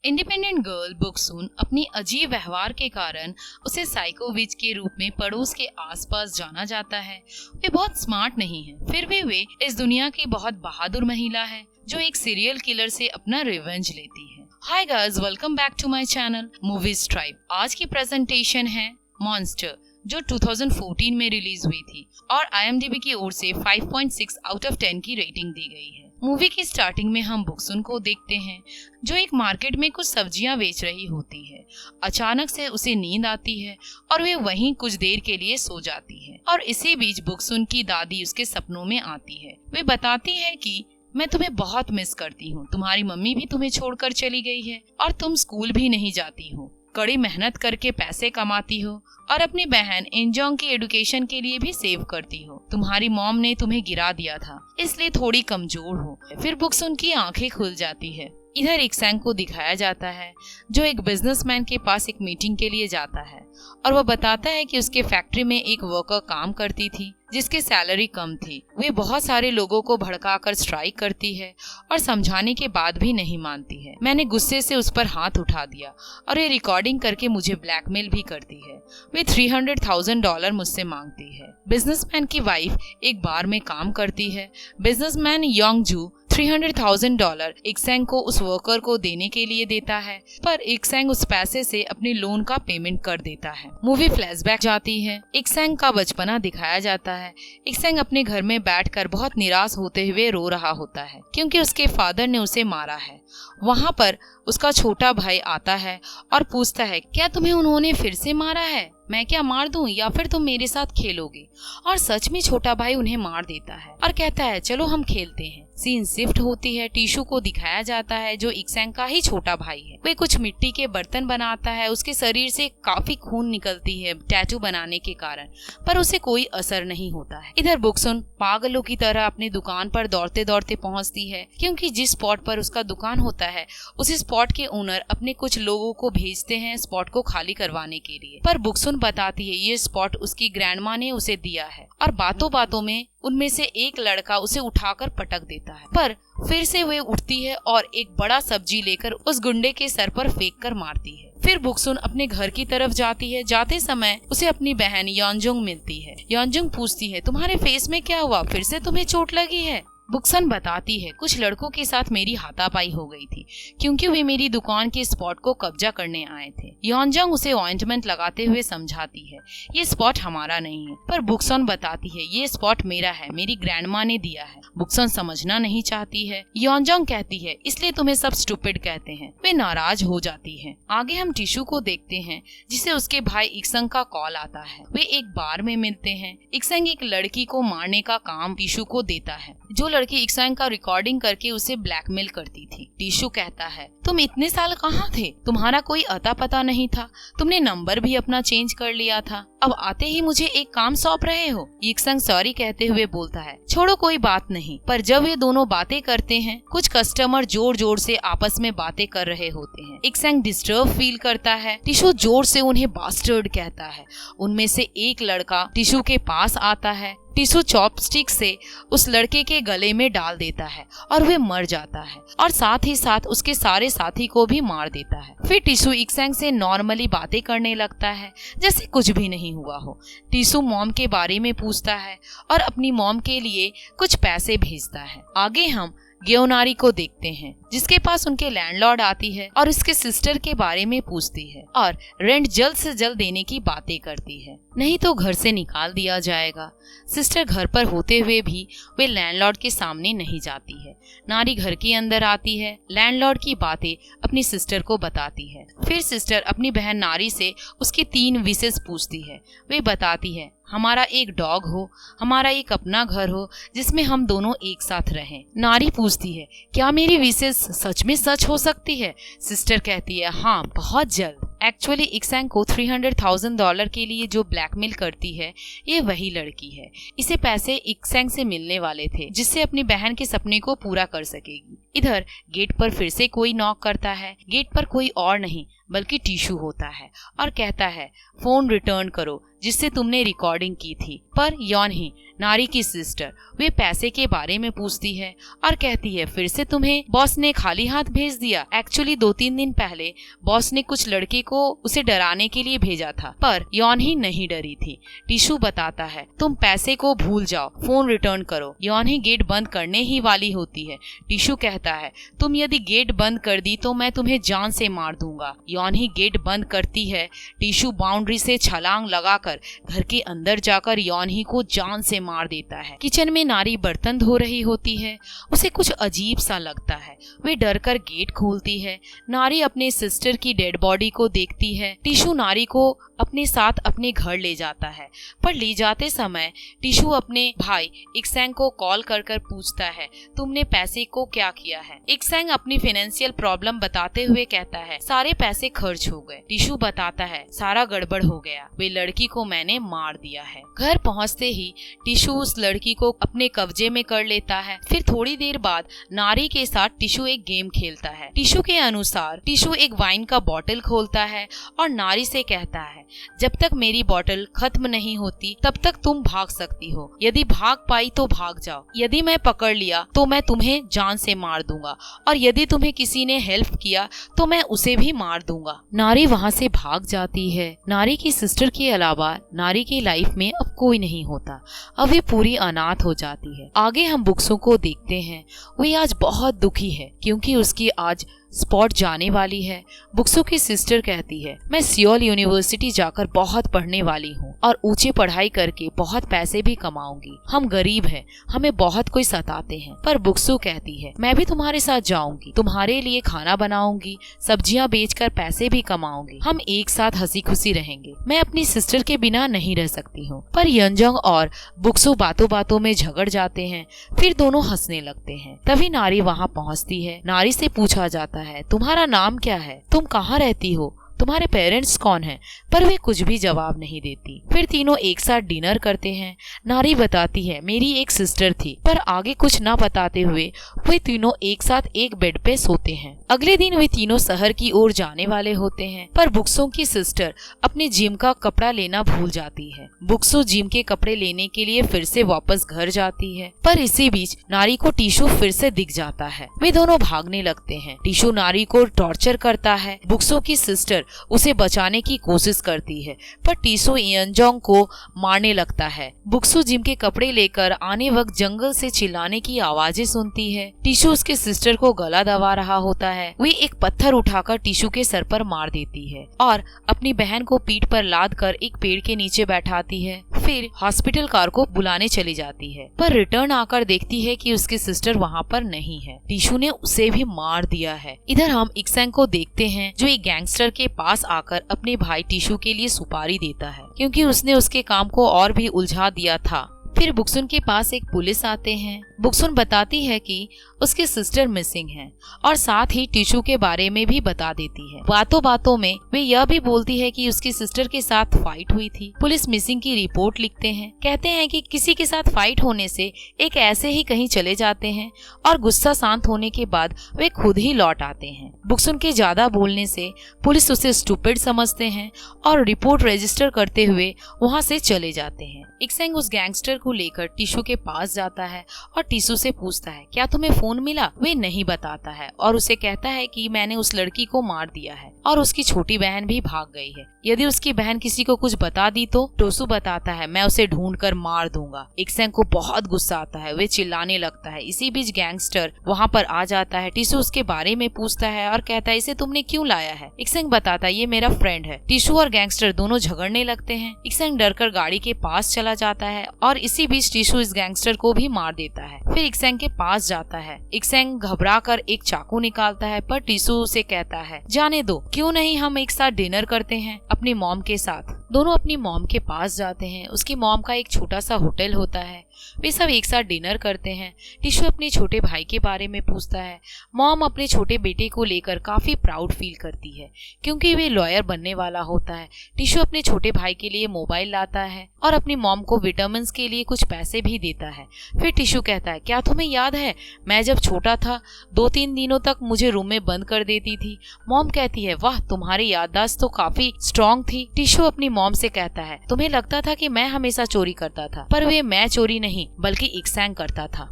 Independent girl बुक्सुन अपनी अजीब व्यवहार के कारण उसे साइको विच के रूप में पड़ोस के आसपास जाना जाता है। वे बहुत स्मार्ट नहीं है, फिर भी वे इस दुनिया की बहुत बहादुर महिला है जो एक सीरियल किलर से अपना रिवेंज लेती है। Hi guys, welcome back to my channel movies tribe. आज की प्रेजेंटेशन है मॉन्स्टर, जो 2014 में रिलीज हुई थी और IMDb की ओर से 5.6 आउट ऑफ 10 की रेटिंग दी गई है। मूवी की स्टार्टिंग में हम बुक्सुन को देखते हैं जो एक मार्केट में कुछ सब्जियां बेच रही होती है। अचानक से उसे नींद आती है और वे वहीं कुछ देर के लिए सो जाती है और इसी बीच बुक्सुन की दादी उसके सपनों में आती है। वे बताती है कि मैं तुम्हें बहुत मिस करती हूँ, तुम्हारी मम्मी भी तुम्हें छोड़कर चली गई है और तुम स्कूल भी नहीं जाती हो, कड़ी मेहनत करके पैसे कमाती हो और अपनी बहन इंजोंग की एजुकेशन के लिए भी सेव करती हो। तुम्हारी मॉम ने तुम्हें गिरा दिया था, इसलिए थोड़ी कमजोर हो। फिर बुक्सुन की आंखें खुल जाती है। इधर इक्सेंग को दिखाया जाता है जो एक बिजनेसमैन के पास एक मीटिंग के लिए जाता है और वह बताता है कि उसके फैक्ट्री में एक वर्कर काम करती थी जिसकी सैलरी कम थी। वे बहुत सारे लोगों को भड़काकर स्ट्राइक करती है और समझाने के बाद भी नहीं मानती है। मैंने गुस्से से उस पर हाथ उठा दिया और ये रिकॉर्डिंग करके मुझे ब्लैकमेल भी करती है। वे $300,000 मुझसे मांगती है। बिजनेसमैन की वाइफ एक बार में काम करती है। बिजनेसमैन योंगजू $300,000 इक्सेंग को उस वर्कर को देने के लिए देता है, पर इक्सेंग उस पैसे से अपने लोन का पेमेंट कर देता है। मूवी फ्लैशबैक जाती है। इक्सेंग का बचपना दिखाया जाता है। इक्सेंग अपने घर में बैठकर बहुत निराश होते हुए रो रहा होता है क्योंकि उसके फादर ने उसे मारा है। वहाँ पर उसका छोटा भाई आता है और पूछता है, क्या तुम्हें उन्होंने फिर से मारा है? मैं क्या मार दूं या फिर तुम मेरे साथ खेलोगे? और सच में छोटा भाई उन्हें मार देता है और कहता है चलो हम खेलते हैं। सीन शिफ्ट होती है। टिशू को दिखाया जाता है जो इक्सेंग का ही छोटा भाई है। वे कुछ मिट्टी के बर्तन बनाता है। उसके शरीर से काफी खून निकलती है टैटू बनाने के कारण, पर उसे कोई असर नहीं होता है। इधर बुक्सुन पागलों की तरह अपनी दुकान पर दौड़ते दौड़ते पहुंचती है क्योंकि जिस स्पॉट पर उसका दुकान होता है उसी स्पॉट के ओनर अपने कुछ लोगों को भेजते हैं स्पॉट को खाली करवाने के लिए। पर बुक्सुन बताती है ये स्पॉट उसकी ग्रैंडमा ने उसे दिया है और बातों बातों में उनमें से एक लड़का उसे उठाकर पटक देता है। पर फिर से वे उठती है और एक बड़ा सब्जी लेकर उस गुंडे के सर पर फेंक कर मारती है। फिर बुक्सुन अपने घर की तरफ जाती है। जाते समय उसे अपनी बहन योंजोंग मिलती है। योंजोंग पूछती है, तुम्हारे फेस में क्या हुआ? फिर से तुम्हें चोट लगी है? बुक्सन बताती है, कुछ लड़कों के साथ मेरी हाथापाई हो गई थी क्योंकि वे मेरी दुकान के स्पॉट को कब्जा करने आए थे। योंजोंग उसे ऑइंटमेंट लगाते हुए समझाती है ये स्पॉट हमारा नहीं है, पर बुक्सन बताती है ये स्पॉट मेरा है, मेरी ग्रैंडमा ने दिया है। बुक्सन समझना नहीं चाहती है। योंजोंग कहती है इसलिए तुम्हें सब स्टूपिड कहते हैं। वे नाराज हो जाती है। आगे हम टिशू को देखते हैं जिसे उसके भाई इक्सेंग का कॉल आता है। वे एक बार में मिलते हैं। इक्सेंग एक लड़की को मारने का काम टिशू को देता है। जो लड़की इक्सेंग का रिकॉर्डिंग करके उसे ब्लैकमेल करती थी। टिशू कहता है तुम इतने साल कहाँ थे? तुम्हारा कोई अता पता नहीं था, तुमने नंबर भी अपना चेंज कर लिया था, अब आते ही मुझे एक काम सौंप रहे हो। इक्सेंग सॉरी कहते हुए बोलता है छोड़ो कोई बात नहीं। पर जब ये दोनों बातें करते हैं कुछ कस्टमर जोर जोर से आपस में बातें कर रहे होते हैं। इक्सेंग डिस्टर्ब फील करता है। टिशू जोर से उन्हें बास्टर्ड कहता है। उनमें से एक लड़का टिशू के पास आता है। टिशू चॉपस्टिक से उस लड़के के गले में डाल देता है और वह मर जाता है और साथ ही साथ उसके सारे साथी को भी मार देता है। फिर टिशू इक्सेंग से नॉर्मली बातें करने लगता है जैसे कुछ भी नहीं हुआ हो। टिशू मॉम के बारे में पूछता है और अपनी मॉम के लिए कुछ पैसे भेजता है। आगे हम ग्योनारी को देखते हैं जिसके पास उनके लैंडलॉर्ड आती है और उसके सिस्टर के बारे में पूछती है और रेंट जल्द से जल्द देने की बातें करती है, नहीं तो घर से निकाल दिया जाएगा। सिस्टर घर पर होते हुए भी वे लैंडलॉर्ड के सामने नहीं जाती है। नारी घर के अंदर आती है, लैंडलॉर्ड की बातें अपनी सिस्टर को बताती है। फिर सिस्टर अपनी बहन नारी से उसकी 3 विशेस पूछती है। वे बताती है हमारा एक डॉग हो, हमारा एक अपना घर हो जिसमें हम दोनों एक साथ रहें। नारी पूछती है क्या मेरी विशेष सच में सच हो सकती है? सिस्टर कहती है हाँ, बहुत जल्द। एक्चुअली इक्सेंग को $300,000 के लिए जो ब्लैकमेल करती है ये वही लड़की है। इसे पैसे इक्सेंग से मिलने वाले थे जिससे अपनी बहन के सपने को पूरा कर सकेगी। इधर गेट पर फिर से कोई नॉक करता है। गेट पर कोई और नहीं बल्कि टिशू होता है और कहता है फोन रिटर्न करो जिससे तुमने रिकॉर्डिंग की थी। पर योनही, नारी की सिस्टर, वे पैसे के बारे में पूछती है और कहती है फिर से तुम्हें बॉस ने खाली हाथ भेज दिया। एक्चुअली 2-3 दिन पहले बॉस ने कुछ लड़के को उसे डराने के लिए भेजा था, पर योनही नहीं डरी थी। टिशू बताता है तुम पैसे को भूल जाओ, फोन रिटर्न करो। योनही गेट बंद करने ही वाली होती है। टिशू कहता है तुम यदि गेट बंद कर दी तो मैं तुम्हें जान से मार दूंगा। योनही गेट बंद करती है। टिशू बाउंड्री से छलांग लगाकर घर के अंदर जाकर योनही को जान से मार देता है। किचन में नारी बर्तन धो रही होती है। उसे कुछ अजीब सा लगता है। वे डर कर गेट खोलती है। नारी अपने सिस्टर की डेड बॉडी को देखती है। टिशू नारी को अपने साथ अपने घर ले जाता है, पर ले जाते समय टिशू अपने भाई इक्सेंग को कॉल कर कर पूछता है तुमने पैसे को क्या किया है। इक्सेंग अपनी फाइनेंशियल प्रॉब्लम बताते हुए कहता है सारे पैसे खर्च हो गए। टिशू बताता है सारा गड़बड़ हो गया, वे लड़की को मैंने मार दिया है। घर पहुंचते ही टिशू उस लड़की को अपने कब्जे में कर लेता है। फिर थोड़ी देर बाद नारी के साथ टिशू एक गेम खेलता है। टिशू के अनुसार टिशू एक वाइन का बॉटल खोलता है और नारी से कहता है जब तक मेरी बोतल खत्म नहीं होती तब तक तुम भाग सकती हो। यदि भाग पाई तो भाग जाओ, यदि मैं पकड़ लिया तो मैं तुम्हें जान से मार दूंगा, और यदि तुम्हें किसी ने हेल्प किया तो मैं उसे भी मार दूंगा। नारी वहाँ से भाग जाती है। नारी की सिस्टर के अलावा नारी की लाइफ में अब कोई नहीं होता। अब वे पूरी अनाथ हो जाती है। आगे हम बुक्सों को देखते हैं। वे आज बहुत दुखी है क्योंकि उसकी आज स्पॉट जाने वाली है। बुक्सो की सिस्टर कहती है मैं सियोल यूनिवर्सिटी जाकर बहुत पढ़ने वाली हूँ और ऊंची पढ़ाई करके बहुत पैसे भी कमाऊंगी। हम गरीब हैं, हमें बहुत कोई सताते हैं। पर बुक्सो कहती है मैं भी तुम्हारे साथ जाऊंगी, तुम्हारे लिए खाना बनाऊंगी, सब्जियां बेचकर पैसे भी कमाऊंगी, हम एक साथ हंसी खुशी रहेंगे। मैं अपनी सिस्टर के बिना नहीं रह सकती हूँ। पर यंजोंग और बुक्सो बातों बातों में झगड़ जाते हैं। फिर दोनों हंसने लगते हैं। तभी नारी वहाँ पहुँचती है। नारी से पूछा जाता है तुम्हारा नाम क्या है, तुम कहाँ रहती हो, तुम्हारे पेरेंट्स कौन हैं? पर वे कुछ भी जवाब नहीं देती। फिर तीनों एक साथ डिनर करते हैं। नारी बताती है मेरी एक सिस्टर थी, पर आगे कुछ ना बताते हुए वे तीनों एक साथ एक बेड पे सोते हैं। अगले दिन वे तीनों शहर की ओर जाने वाले होते हैं, पर बुक्सों की सिस्टर अपने जिम का कपड़ा लेना भूल जाती है। बुक्सो जिम के कपड़े लेने के लिए फिर से वापस घर जाती है, पर इसी बीच नारी को टिशू फिर से दिख जाता है। वे दोनों भागने लगते हैं। टिशू नारी को टॉर्चर करता है। बुक्सो की सिस्टर उसे बचाने की कोशिश करती है, पर टिशू यंजोंग को मारने लगता है। बुक्सो जिम के कपड़े लेकर आने वक्त जंगल से चिल्लाने की आवाजें सुनती है। टिशू उसके सिस्टर को गला दबा रहा होता है। वे एक पत्थर उठाकर टिशू के सर पर मार देती है और अपनी बहन को पीठ पर लाद कर एक पेड़ के नीचे बैठाती है। फिर हॉस्पिटल कार को बुलाने चली जाती है, पर रिटर्न आकर देखती है कि उसकी सिस्टर वहाँ पर नहीं है। टिशू ने उसे भी मार दिया है। इधर हम इक्सेंग को देखते हैं जो एक गैंगस्टर के पास आकर अपने भाई टिशू के लिए सुपारी देता है क्योंकि उसने उसके काम को और भी उलझा दिया था। फिर बुक्सुन के पास एक पुलिस आते हैं। बुक्सुन बताती है कि उसकी सिस्टर मिसिंग है और साथ ही टिशू के बारे में भी बता देती है। बातों बातों में वे यह भी बोलती है कि उसकी सिस्टर के साथ फाइट हुई थी। पुलिस मिसिंग की रिपोर्ट लिखते हैं। कहते हैं कि किसी के साथ फाइट होने से एक ऐसे ही कहीं चले जाते हैं और गुस्सा शांत होने के बाद वे खुद ही लौट आते हैं। बुक्सुन के ज्यादा बोलने से पुलिस उसे स्टूपिड समझते हैं और रिपोर्ट रजिस्टर करते हुए वहाँ से चले जाते हैं। इक्सेंग उस गैंगस्टर को लेकर टिशू के पास जाता है और टिशू से पूछता है क्या तुम्हें फोन मिला? वे नहीं बताता है और उसे कहता है कि मैंने उस लड़की को मार दिया है और उसकी छोटी बहन भी भाग गई है। यदि उसकी बहन किसी को कुछ बता दी तो टोसू बताता है मैं उसे ढूंढकर मार दूंगा। इक्सेंग को बहुत गुस्सा आता है। वे चिल्लाने लगता है। इसी बीच गैंगस्टर वहाँ पर आ जाता है। टिशू उसके बारे में पूछता है और कहता है इसे तुमने क्यों लाया है? इक्सेंग बताता है ये मेरा फ्रेंड है। टिशू और गैंगस्टर दोनों झगड़ने लगते हैं। इक्सेंग डरकर गाड़ी के पास चला जाता है और इसी बीच टिशू इस गैंगस्टर को भी मार देता है। फिर इक्सेंग के पास जाता है। इक्सेंग घबराकर एक चाकू निकालता है, पर टिशू उसे कहता है जाने दो, क्यों नहीं हम एक साथ डिनर करते हैं अपनी मॉम के साथ। दोनों अपनी मॉम के पास जाते हैं। उसकी मॉम का एक छोटा सा होटल होता है, वे सब एक साथ डिनर करते हैं। टिशू अपने छोटे भाई के बारे में पूछता है। मॉम अपने छोटे बेटे को लेकर काफी प्राउड फील करती है क्योंकि वे लॉयर बनने वाला होता है। टिशू अपने छोटे भाई के लिए मोबाइल लाता है और अपनी मॉम को विटामिन के लिए कुछ पैसे भी देता है। फिर टिशू कहता है, क्या तुम्हें याद है मैं जब छोटा था 2-3 दिनों तक मुझे रूम में बंद कर देती थी। मॉम कहती है, वाह तुम्हारी याददाश्त तो काफी स्ट्रॉन्ग थी। टिशू अपनी मॉम से कहता है, तुम्हें लगता था कि मैं हमेशा चोरी करता था, पर वे मैं चोरी नहीं बल्कि इक्सैंग करता था।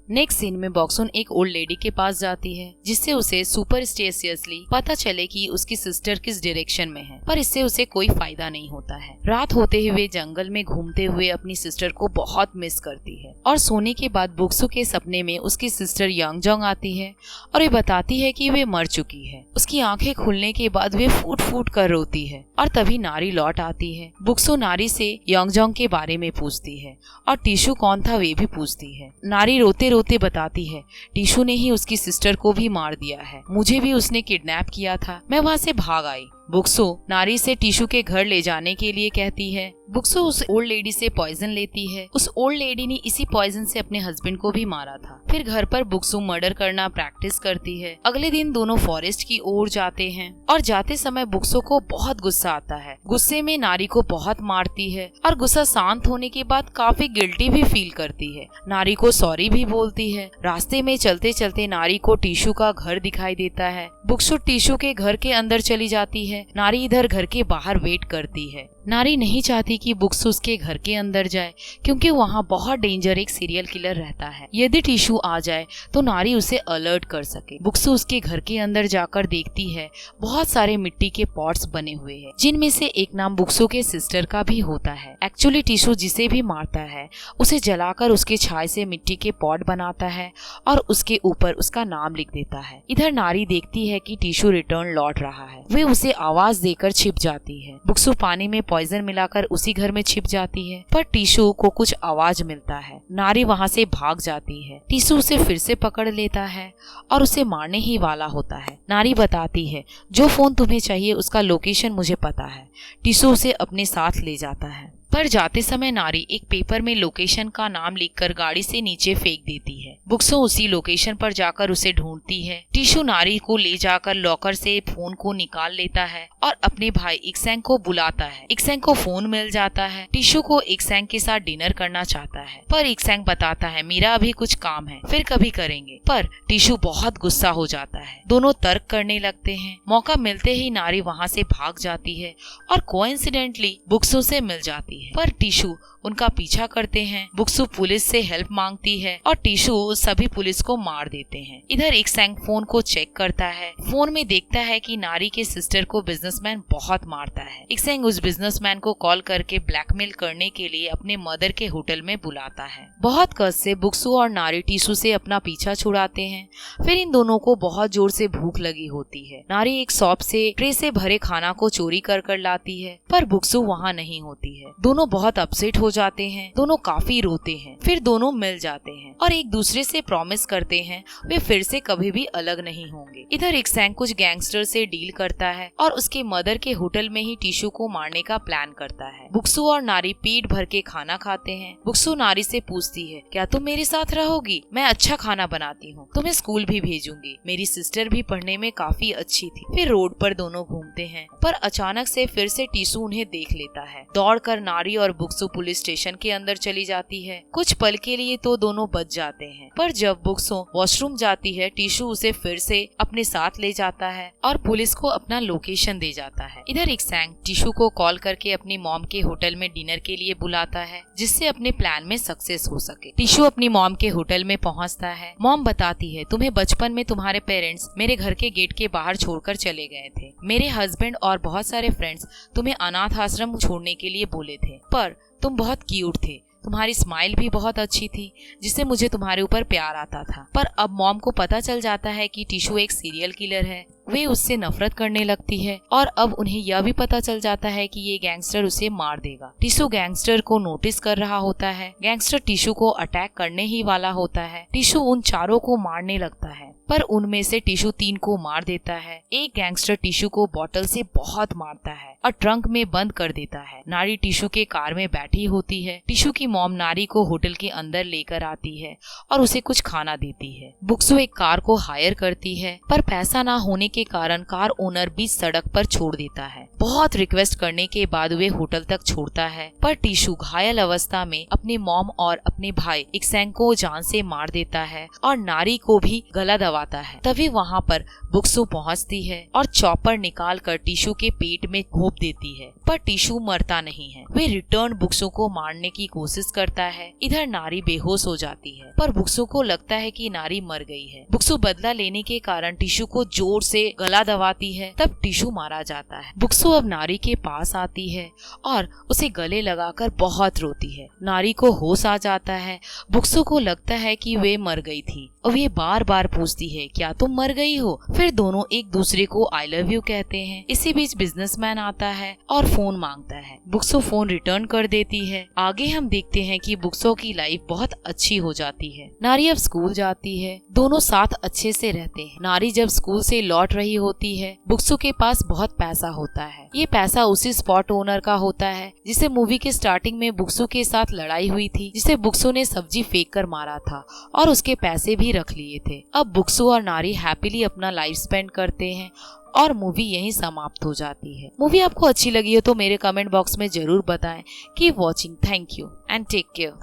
नेक्स्ट सीन में बॉक्सुन एक ओल्ड लेडी के पास जाती है जिससे उसे सुपरस्टिशियसली पता चले कि उसकी सिस्टर किस डायरेक्शन में है, पर इससे उसे कोई फायदा नहीं होता है। रात होते ही वे जंगल में घूमते हुए अपनी सिस्टर को बहुत मिस करती है और सोने के बाद बुक्सु के सपने में उसकी सिस्टर यांगजोंग आती है और वे बताती है कि वे मर चुकी है। उसकी आंखें खुलने के बाद वे फूट फूट कर रोती है और तभी नारी लौट आती है। बुक्सु नारी से यांगजोंग के बारे में पूछती है और टिशु कौन था वे भी पूछती है। नारी रोते रोते बताती है, टिशु ने ही उसकी सिस्टर को भी मार दिया है, मुझे भी उसने किडनैप किया था, मैं वहाँ से भाग आई। बुक्सु नारी से टिशु के घर ले जाने के लिए कहती है। बुक्सु उस ओल्ड लेडी से पॉइजन लेती है। उस ओल्ड लेडी ने इसी पॉइजन से अपने हस्बैंड को भी मारा था। फिर घर पर बुक्सु मर्डर करना प्रैक्टिस करती है। अगले दिन दोनों फॉरेस्ट की ओर जाते हैं और जाते समय बुक्सु को बहुत गुस्सा आता है। गुस्से में नारी को बहुत मारती है और गुस्सा शांत होने के बाद काफी गिल्टी भी फील करती है। नारी को सॉरी भी बोलती है। रास्ते में चलते चलते नारी को टिशु का घर दिखाई देता है। बुक्सु टिशु के घर के अंदर चली जाती है। नारी इधर घर के बाहर वेट करती है। नारी नहीं चाहती कि बुक्सु उसके घर के अंदर जाए क्योंकि वहाँ बहुत डेंजर एक सीरियल किलर रहता है। यदि टिशु आ जाए तो नारी उसे अलर्ट कर सके। बुक्सु उसके घर के अंदर जाकर देखती है बहुत सारे मिट्टी के पॉट्स बने हुए हैं जिनमें से एक नाम बुक्सु के सिस्टर का भी होता है। एक्चुअली टिशु जिसे भी मारता है उसे जलाकर उसके छाई से मिट्टी के पॉट बनाता है और उसके ऊपर उसका नाम लिख देता है। इधर नारी देखती है कि टिशु रिटर्न लौट रहा है। वे उसे आवाज देकर छिप जाती है। बुक्सु पानी में पॉइजन मिलाकर उसी घर में छिप जाती है, पर टिशु को कुछ आवाज मिलता है। नारी वहाँ से भाग जाती है। टिशु उसे फिर से पकड़ लेता है और उसे मारने ही वाला होता है। नारी बताती है, जो फोन तुम्हें चाहिए उसका लोकेशन मुझे पता है। टिशु उसे अपने साथ ले जाता है, पर जाते समय नारी एक पेपर में लोकेशन का नाम लिखकर गाड़ी से नीचे फेंक देती है। बुक्सु उसी लोकेशन पर जाकर उसे ढूंढती है। टिशु नारी को ले जाकर लॉकर से फोन को निकाल लेता है और अपने भाई इक्सैंग को बुलाता है। इक्सैंग को फोन मिल जाता है। टिशु को इक्सैंग के साथ डिनर करना चाहता है, पर इक्सैंग बताता है मेरा अभी कुछ काम है, फिर कभी करेंगे। पर टिशु बहुत गुस्सा हो जाता है। दोनों तर्क करने लगते हैं। मौका मिलते ही नारी वहाँ से भाग जाती है और कोइंसिडेंटली बुक्सु से मिल जाती है, पर टिशु उनका पीछा करते हैं। बुक्सु पुलिस से हेल्प मांगती है और टिशु सभी पुलिस को मार देते हैं। इधर इक्सैंग फोन को चेक करता है। फोन में देखता है कि नारी के सिस्टर को बिजनेसमैन बहुत मारता है। इक्सैंग उस बिजनेसमैन को कॉल करके ब्लैकमेल करने के लिए अपने मदर के होटल में बुलाता है। बहुत कष्ट से बुक्सु और नारी टिशु से अपना पीछा छुड़ाते हैं। फिर इन दोनों को बहुत जोर से भूख लगी होती है। नारी एक शॉप से ट्रे से भरे खाना को चोरी कर लाती है, पर बुक्सु वहाँ नहीं होती है। दोनों बहुत अपसेट हो जाते हैं। दोनों काफी रोते हैं। फिर दोनों मिल जाते हैं और एक दूसरे से प्रॉमिस करते हैं वे फिर से कभी भी अलग नहीं होंगे। इधर इक्सैंग कुछ गैंगस्टर से डील करता है और उसके मदर के होटल में ही टिशु को मारने का प्लान करता है। बुक्सु और नारी पेट भर के खाना खाते हैं। बुक्सु नारी से पूछती है, क्या तुम मेरे साथ रहोगी? मैं अच्छा खाना बनाती हूँ, तुम्हें स्कूल भी भेजूंगी। मेरी सिस्टर भी पढ़ने में काफी अच्छी थी। फिर रोड पर दोनों घूमते हैं, पर अचानक से फिर से टिशु उन्हें देख लेता है। दौड़कर नारी और बुक्सु पुलिस स्टेशन के अंदर चली जाती है। कुछ पल के लिए तो दोनों बच जाते हैं, पर जब बुक्सु वॉशरूम जाती है टिशु उसे फिर से अपने साथ ले जाता है और पुलिस को अपना लोकेशन दे जाता है। इधर इक्सैंग टिशु को कॉल करके अपनी मॉम के होटल में डिनर के लिए बुलाता है जिससे अपने प्लान में सक्सेस हो सके। टिशु अपनी मॉम के होटल में पहुंचता है। मॉम बताती है, तुम्हें बचपन में तुम्हारे पेरेंट्स मेरे घर के गेट के बाहर छोड़कर चले गए थे। मेरे हस्बैंड और बहुत सारे फ्रेंड्स तुम्हें अनाथ आश्रम छोड़ने के लिए बोले थे, पर तुम बहुत क्यूट थे। तुम्हारी स्माइल भी बहुत अच्छी थी जिससे मुझे तुम्हारे ऊपर प्यार आता था। पर अब मॉम को पता चल जाता है कि टिशु एक सीरियल किलर है। वे उससे नफरत करने लगती है और अब उन्हें यह भी पता चल जाता है कि ये गैंगस्टर उसे मार देगा। टिशु गैंगस्टर को नोटिस कर रहा होता है। गैंगस्टर टिशु को अटैक करने ही वाला होता है। टिशु उन चारों को मारने लगता है। पर उनमें से टिशू 3 को मार देता है। एक गैंगस्टर टिशू को बॉटल से बहुत मारता है और ट्रंक में बंद कर देता है। नारी टिशू के कार में बैठी होती है। टिशू की मॉम नारी को होटल के अंदर लेकर आती है और उसे कुछ खाना देती है। बुक्सु एक कार को हायर करती है, पर पैसा ना होने के कारण कार ओनर बीच सड़क पर छोड़ देता है। बहुत रिक्वेस्ट करने के बाद वे होटल तक छोड़ता है, पर टिशू घायल अवस्था में अपने मॉम और अपने भाई इक्सेंग को जान से मार देता है और नारी को भी गला दबाता है। तभी वहाँ पर बुक्सु पहुँचती है और चॉपर निकाल कर टिशू के पेट में घोंप देती है, पर टिशू मरता नहीं है। वे रिटर्न बुक्सु को मारने की कोशिश करता है। इधर नारी बेहोश हो जाती है, पर बुक्सु को लगता है कि नारी मर गई है। बुक्सु बदला लेने के कारण टिशू को जोर से गला दबाती है, तब टिशू मारा जाता है। बुक्सु अब नारी के पास आती है और उसे गले लगाकर बहुत रोती है। नारी को होश आ जाता है। बुक्सु को लगता है कि वे मर गई थी और वे बार बार पूछती है, क्या तुम मर गई हो? फिर दोनों एक दूसरे को आई लव यू कहते हैं। इसी बीच बिजनेसमैन आता है और फोन मांगता है। बुक्सु फोन रिटर्न कर देती है। आगे हम देखते हैं कि बुक्सु की लाइफ बहुत अच्छी हो जाती है। नारी अब स्कूल जाती है। दोनों साथ अच्छे से रहते हैं। नारी जब स्कूल से लौट रही होती है, बुक्सु के पास बहुत पैसा होता है। ये पैसा उसी स्पॉट ओनर का होता है जिसे मूवी के स्टार्टिंग में बुक्सु के साथ लड़ाई हुई थी, जिसे बुक्सु ने सब्जी फेंक कर मारा था और उसके पैसे भी रख लिए थे। अब बुक्सु और नारी हैप्पीली अपना लाइफ स्पेंड करते हैं और मूवी यहीं समाप्त हो जाती है। मूवी आपको अच्छी लगी हो तो मेरे कमेंट बॉक्स में जरूर बताएं। Keep watching, thank you and take care.